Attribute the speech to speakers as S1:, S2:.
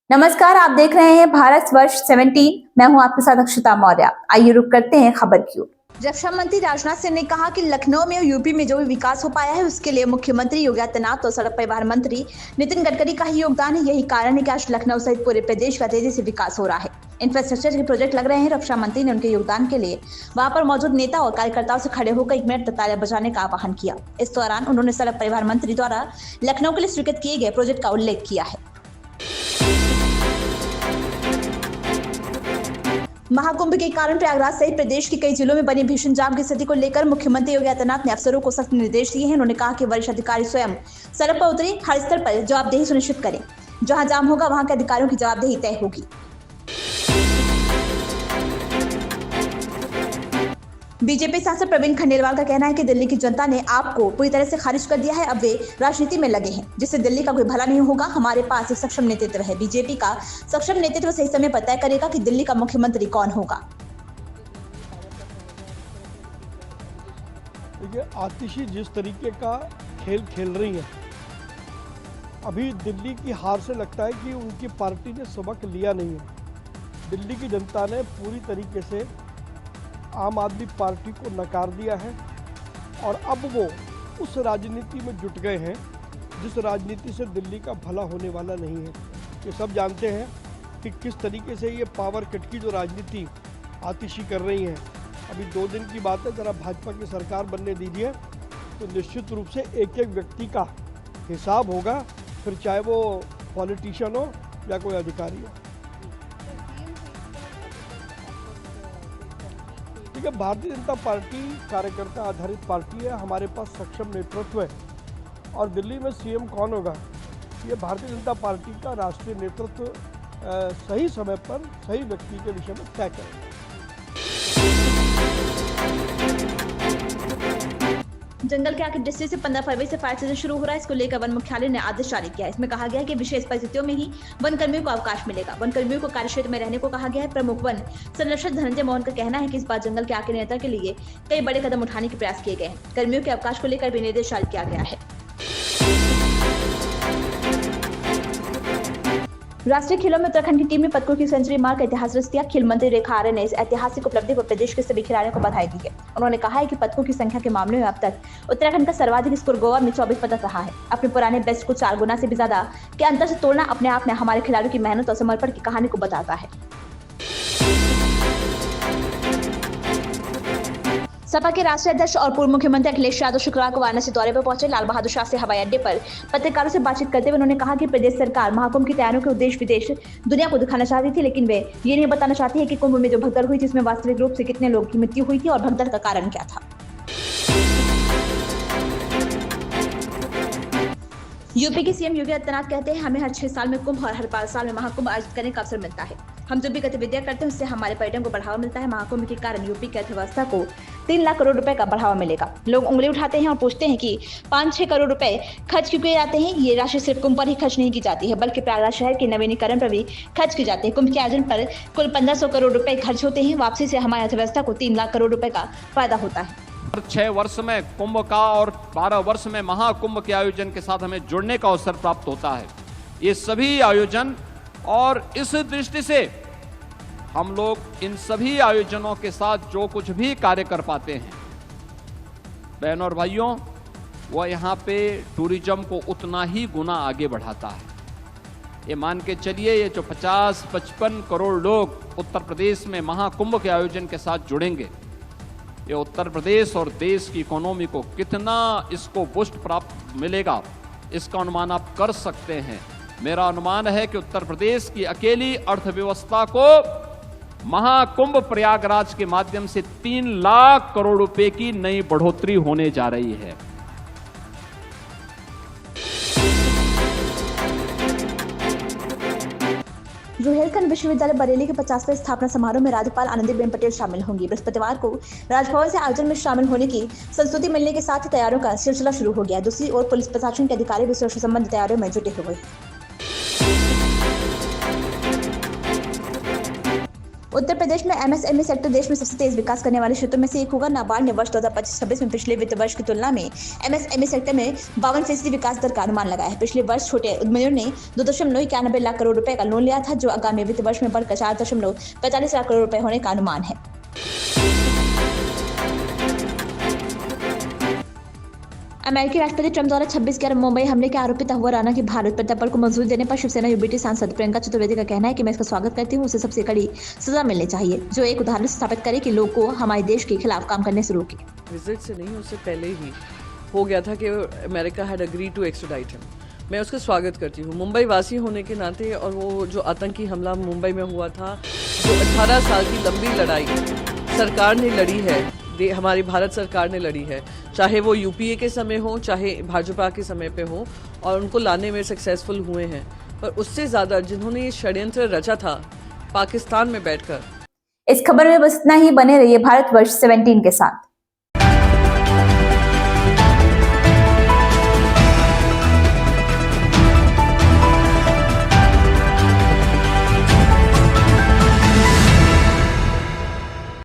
S1: नमस्कार, आप देख रहे हैं भारत वर्ष 17। मैं हूं आपके साथ अक्षता मौर्य। आइए रुक करते हैं खबर की ओर। रक्षा मंत्री राजनाथ सिंह ने कहा कि लखनऊ में और यूपी में जो भी विकास हो पाया है उसके लिए मुख्यमंत्री योगी आदित्यनाथ और सड़क परिवहन मंत्री नितिन गडकरी का ही योगदान है। यही कारण है कि आज लखनऊ सहित पूरे प्रदेश का तेजी से विकास हो रहा है। इंफ्रास्ट्रक्चर के प्रोजेक्ट लग रहे हैं। रक्षा मंत्री ने उनके योगदान के लिए वहां पर मौजूद नेता और कार्यकर्ताओं से खड़े होकर 1 मिनट तक तालियां बजाने का आह्वान किया। इस दौरान उन्होंने सड़क परिवहन मंत्री द्वारा लखनऊ के लिए स्वीकृत किए गए प्रोजेक्ट का उल्लेख किया है। महाकुंभ के कारण प्रयागराज सहित प्रदेश के कई जिलों में बनी भीषण जाम की स्थिति को लेकर मुख्यमंत्री योगी आदित्यनाथ ने अफसरों को सख्त निर्देश दिए हैं। उन्होंने कहा कि वरिष्ठ अधिकारी स्वयं सड़क पर उतरे, हर स्तर पर जवाबदेही सुनिश्चित करें। जहां जाम होगा वहां के अधिकारियों की जवाबदेही तय होगी। बीजेपी सांसद प्रवीण खंडेलवाल का कहना है कि दिल्ली की जनता ने आपको पूरी तरह से खारिज कर दिया है। अब वे राजनीति में लगे हैं, जिससे दिल्ली का कोई भला नहीं होगा। हमारे पास एक सक्षम नेतृत्व है। बीजेपी का सक्षम नेतृत्व सही समय पर तय करेगा कि दिल्ली का मुख्यमंत्री कौन होगा।
S2: देखिए, आतिशी जिस तरीके का खेल खेल रही है, अभी दिल्ली की हार से लगता है कि उनकी पार्टी ने सबक लिया नहीं है। दिल्ली की जनता ने पूरी तरीके से आम आदमी पार्टी को नकार दिया है और अब वो उस राजनीति में जुट गए हैं जिस राजनीति से दिल्ली का भला होने वाला नहीं है। ये सब जानते हैं कि किस तरीके से ये पावर कट की जो राजनीति आतिशी कर रही हैं। अभी 2 दिन की बात है, ज़रा भाजपा की सरकार बनने दीजिए तो निश्चित रूप से एक एक व्यक्ति का हिसाब होगा, फिर चाहे वो पॉलिटिशियन हो या कोई अधिकारी हो। ठीक है, भारतीय जनता पार्टी कार्यकर्ता आधारित पार्टी है। हमारे पास सक्षम नेतृत्व है और दिल्ली में सीएम कौन होगा ये भारतीय जनता पार्टी का राष्ट्रीय नेतृत्व सही समय पर सही व्यक्ति के विषय में तय करेगा।
S1: जंगल के आगे डिस्ट्रिक्ट से 15 फरवरी से फायर सीजन शुरू हो रहा है। इसको लेकर वन मुख्यालय ने आदेश जारी किया है। इसमें कहा गया है कि विशेष परिस्थितियों में ही वन कर्मियों को अवकाश मिलेगा। वन कर्मियों को कार्यक्षेत्र में रहने को कहा गया है। प्रमुख वन संरक्षक धनंजय मोहन का कहना है कि इस बार जंगल के आग के नियंत्रण के लिए कई बड़े कदम उठाने के प्रयास किए गए हैं। कर्मियों के अवकाश को लेकर भी निर्देश जारी किया गया है। राष्ट्रीय खेलों में उत्तराखंड की टीम ने पदकों की सेंचुरी मार इतिहास रच दिया। खेल मंत्री रेखा आर्य ने इस ऐतिहासिक उपलब्धि पर प्रदेश के सभी खिलाड़ियों को बधाई दी है। उन्होंने कहा है कि पदकों की संख्या के मामले में अब तक उत्तराखंड का सर्वाधिक स्कोर गोवा में 24 पदक रहा है। अपने पुराने बेस्ट को 4 गुना से भी ज्यादा के अंतर से तोड़ना अपने आप में हमारे खिलाड़ियों की मेहनत और समर्पण की कहानी को बताता है। सपा के राष्ट्रीय अध्यक्ष और पूर्व मुख्यमंत्री अखिलेश यादव शुक्रवार को वाराणसी दौरे पर पहुंचे। लाल बहादुर शास्त्री हवाई अड्डे पर पत्रकारों से बातचीत करते हुए उन्होंने कहा कि प्रदेश सरकार महाकुंभ की तैयारियों के देश विदेश दुनिया को दिखाना चाहती थी, लेकिन वे ये नहीं बताना चाहती है कि कुंभ में जो भगदड़ हुई जिसमें वास्तविक रूप से कितने लोगों की मृत्यु हुई थी और भगदड़ का कारण क्या था। यूपी के सीएम योगी आदित्यनाथ कहते हैं, हमें हर 6 साल में कुंभ और हर 5 साल में महाकुंभ आयोजित करने का अवसर मिलता है। हम जो भी गतिविधियां करते हैं उससे हमारे पर्यटन को बढ़ावा मिलता है। महाकुंभ के कारण यूपी की अर्थव्यवस्था को 3 लाख करोड़ रुपए का बढ़ावा मिलेगा। लोग उंगली उठाते हैं और पूछते हैं कि 5-6 करोड़ रुपए खर्च क्यों किए जाते हैं। ये राशि सिर्फ कुंभ पर ही खर्च नहीं की जाती है, बल्कि प्रयागराज शहर के नवीनीकरण पर भी खर्च की जाती है। कुंभ के आयोजन पर कुल 1500 करोड़ रुपए खर्च होते हैं। वापसी से हमारी अर्थव्यवस्था को 3 लाख करोड़ रुपए का फायदा होता है।
S3: 6 वर्ष में कुंभ का और 12 वर्ष में महाकुंभ के आयोजन के साथ हमें जुड़ने का अवसर प्राप्त होता है। ये सभी आयोजन और इस दृष्टि से हम लोग इन सभी आयोजनों के साथ जो कुछ भी कार्य कर पाते हैं, बहनों और भाइयों, वह यहाँ पे टूरिज्म को उतना ही गुना आगे बढ़ाता है। ये मान के चलिए, ये जो 50-55 करोड़ लोग उत्तर प्रदेश में महाकुंभ के आयोजन के साथ जुड़ेंगे, ये उत्तर प्रदेश और देश की इकोनॉमी को कितना इसको बूस्ट प्राप्त मिलेगा, इसका अनुमान आप कर सकते हैं। मेरा अनुमान है कि उत्तर प्रदेश की अकेली अर्थव्यवस्था को महाकुंभ प्रयागराज के माध्यम से 3 लाख करोड़ रुपए की नई बढ़ोतरी होने जा रही है।
S1: रुहेलखंड विश्वविद्यालय बरेली के 50वें स्थापना समारोह में राज्यपाल आनंदीबेन पटेल शामिल होंगी। बृहस्पतिवार को राजभवन से आयोजन में शामिल होने की संस्तुति मिलने के साथ ही तैयारियों का सिलसिला शुरू हो गया। दूसरी ओर पुलिस प्रशासन के अधिकारी भी सुरक्षा संबंधी तैयारियों में जुटे हुए हैं। उत्तर प्रदेश में एमएसएमई सेक्टर देश में सबसे तेज विकास करने वाले क्षेत्रों में से एक होगा। नाबार्ड ने वर्ष 2025-26 में पिछले वित्त वर्ष की तुलना में एमएसएमई सेक्टर में 52% विकास दर का अनुमान लगाया है। पिछले वर्ष छोटे उद्यमियों ने 2.91 लाख करोड़ रुपए का लोन लिया था, जो आगामी वित्त वर्ष में बढ़कर 4.45 लाख करोड़ रुपए होने का अनुमान है। अमेरिकी राष्ट्रपति ट्रंप द्वारा 26 के मुंबई हमले के आरोपित अहुआ राणा की भारत प्रत्यार्पण को मंजूरी देने पर शिवसेना यूबीटी सांसद प्रियंका चतुर्वेदी का कहना है कि मैं इसका स्वागत करती हूँ। उसे सबसे कड़ी सजा मिलनी चाहिए, जो एक उदाहरण स्थापित करे कि लोग को हमारे देश के खिलाफ काम करने से रोके।
S4: विजिट से नहीं, उससे पहले ही हो गया था कि America had agree to extradite him. मैं उसका स्वागत करती हूँ मुंबई वासी होने के नाते। और वो जो आतंकी हमला मुंबई में हुआ था, जो 18 साल की लंबी लड़ाई सरकार ने लड़ी है, हमारी भारत सरकार ने लड़ी है, चाहे वो यूपीए के समय हो चाहे भाजपा के समय पे हो, और उनको लाने में सक्सेसफुल हुए हैं। पर उससे ज़्यादा जिन्होंने ये षड्यंत्र रचा था पाकिस्तान में बैठकर।
S1: इस खबर में बस इतना ही। बने रहिए भारतवर्ष 17 के साथ।